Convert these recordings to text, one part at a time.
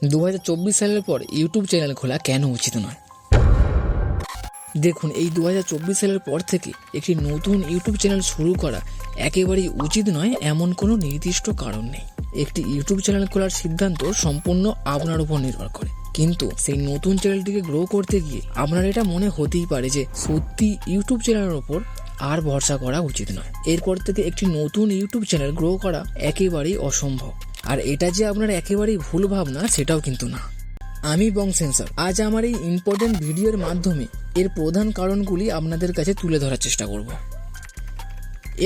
2024 সালের পর YouTube channel খোলা কেন উচিত নয়? দেখুন, এই 2024 সালের পর থেকে একটি নতুন ইউটিউব চ্যানেল শুরু করা একেবারেই উচিত নয় এমন কোনো নির্দিষ্ট কারণ নেই। একটি ইউটিউব চ্যানেল খোলার সিদ্ধান্ত সম্পূর্ণ আপনার উপর নির্ভর করে, কিন্তু সেই নতুন চ্যানেলটিকে গ্রো করতে গিয়ে আপনার এটা মনে হতেই পারে যে সত্যি ইউটিউব চ্যানেলের ওপর আর ভরসা করা উচিত নয়। এরপর থেকে একটি নতুন ইউটিউব চ্যানেল গ্রো করা একেবারেই অসম্ভব। আর এটা যে আপনার একেবারেই ভুল ভাবনা সেটাও কিন্তু না। আমি বং সেন্সর আজ আমার এই ইম্পর্টেন্ট ভিডিওর মাধ্যমে এর প্রধান কারণগুলি আপনাদের কাছে তুলে ধরার চেষ্টা করব।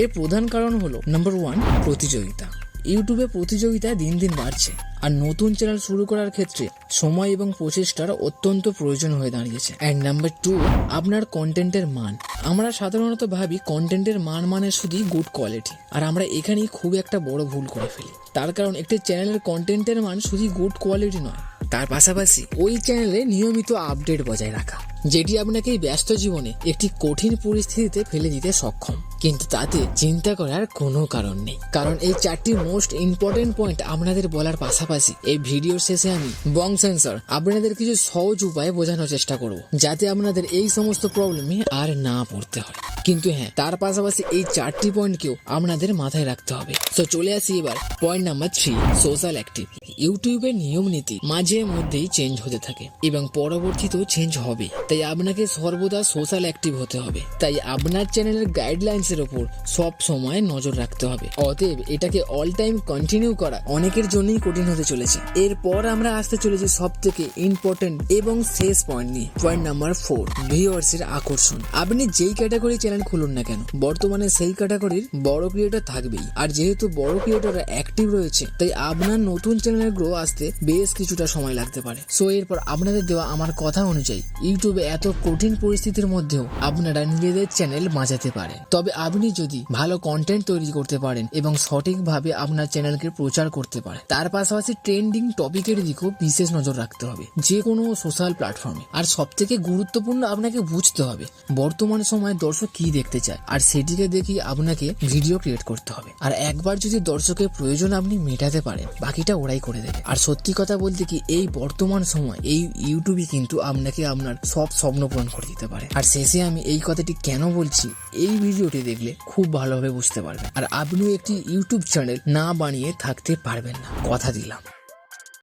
এর প্রধান কারণ হলো নাম্বার 1, প্রতিযোগিতা। ইউটিউবে প্রতিযোগিতা দিন দিন বাড়ছে, আর নতুন চ্যানেল শুরু করার ক্ষেত্রে সময় এবং প্রচেষ্টার অত্যন্ত প্রয়োজন হয়ে দাঁড়িয়েছে। অ্যান্ড নাম্বার 2, আপনার কন্টেন্টের মান। আমরা সাধারণত ভাবি কন্টেন্টের মান মানে শুধুই গুড কোয়ালিটি, আর আমরা এখানেই খুব একটা বড় ভুল করে ফেলি। তার কারণ একটি চ্যানেলের কন্টেন্টের মান শুধু গুড কোয়ালিটি নয়, তার পাশাপাশি ওই চ্যানেলে নিয়মিত আপডেট বজায় রাখা, যেটি আপনাকে এই ব্যস্ত জীবনে একটি কঠিন পরিস্থিতিতে ফেলে দিতে সক্ষম। কিন্তু তাতে চিন্তা করার কোনো কারণ নেই, কারণ এই 4টি মোস্ট ইম্পর্টেন্ট পয়েন্ট আপনাদের বলার পাশাপাশি এই ভিডিওর শেষে আমি বং সেন্সর আপনাদের কিছু সহজ উপায়ে বোঝানোর চেষ্টা করব, যাতে আপনাদের এই সমস্ত প্রবলেমে আর না পড়তে হয়। কিন্তু হ্যাঁ, তার পাশাপাশি এই 4টি পয়েন্টকেও আপনাদের মাথায় রাখতে হবে। তো চলে আসি এবার পয়েন্ট নাম্বার 3, সোশ্যাল অ্যাক্টিভ। ইউটিউবের নিয়ম নীতি মাঝে মধ্যেই চেঞ্জ হতে থাকে এবং পরবর্তীতেও চেঞ্জ হবে, তাই আপনাকে সর্বদা সোশ্যাল অ্যাক্টিভ হতে হবে। তাই আপনার চ্যানেলের গাইডলাইন্স এর উপর সব সময় নজর রাখতে হবে। অতএব এটাকে অল টাইম কন্টিনিউ করা অনেকের জন্যই কঠিন হতে চলেছে। এরপর আমরা আসতে চলেছি সব থেকে ইম্পর্টেন্ট এবং শেষ পয়েন্ট নিয়ে, পয়েন্ট নাম্বার 4, ভিউয়ার্স এর আকর্ষণ। আপনি যেই ক্যাটাগরি চ্যানেল খুলুন না কেন, বর্তমানে সেই ক্যাটাগরির বড় ক্রিয়েটর থাকবেই, আর যেহেতু বড় ক্রিয়েটররা অ্যাক্টিভ রয়েছে, তাই আপনার নতুন চ্যানেলের গ্রো আসতে বেশ কিছুটা সময় লাগতে পারে। সো এরপর আপনাদের দেওয়া আমার কথা অনুযায়ী ইউটিউবে এত কঠিন পরিস্থিতির মধ্যেও আপনারা নিজেদের চ্যানেল বাঁচাতে পারেন। তবে আপনি যদি ভালো কন্টেন্ট তৈরি করতে পারেন এবং সঠিকভাবে আপনার চ্যানেলকে প্রচার করতে পারেন, তার পাশাপাশি ট্রেন্ডিং টপিকের দিকেও বিশেষ নজর রাখতে হবে যে কোনো সোশ্যাল প্ল্যাটফর্মে। আর সব থেকে গুরুত্বপূর্ণ, আপনাকে বুঝতে হবে বর্তমান সময়ে দর্শক কি দেখতে চায়, আর সেটিকে দেখেই আপনাকে ভিডিও ক্রিয়েট করতে হবে। আর একবার যদি দর্শকের প্রয়োজন আপনি মেটাতে পারেন, বাকিটা ওরাই করে দেবে। আর সত্যি কথা বলতে কি, এই বর্তমান সময় এই ইউটিউবই কিন্তু আপনাকে আপনার সব স্বপ্ন পূরণ করে দিতে পারে। আর শেষে আমি এই কথাটি কেন বলছি, এই ভিডিওটি দেখলে খুব ভালোভাবে বুঝতে পারবেন। আর আপনিও একটি ইউটিউব চ্যানেল না বানিয়ে থাকতে পারবেন না, কথা দিলাম।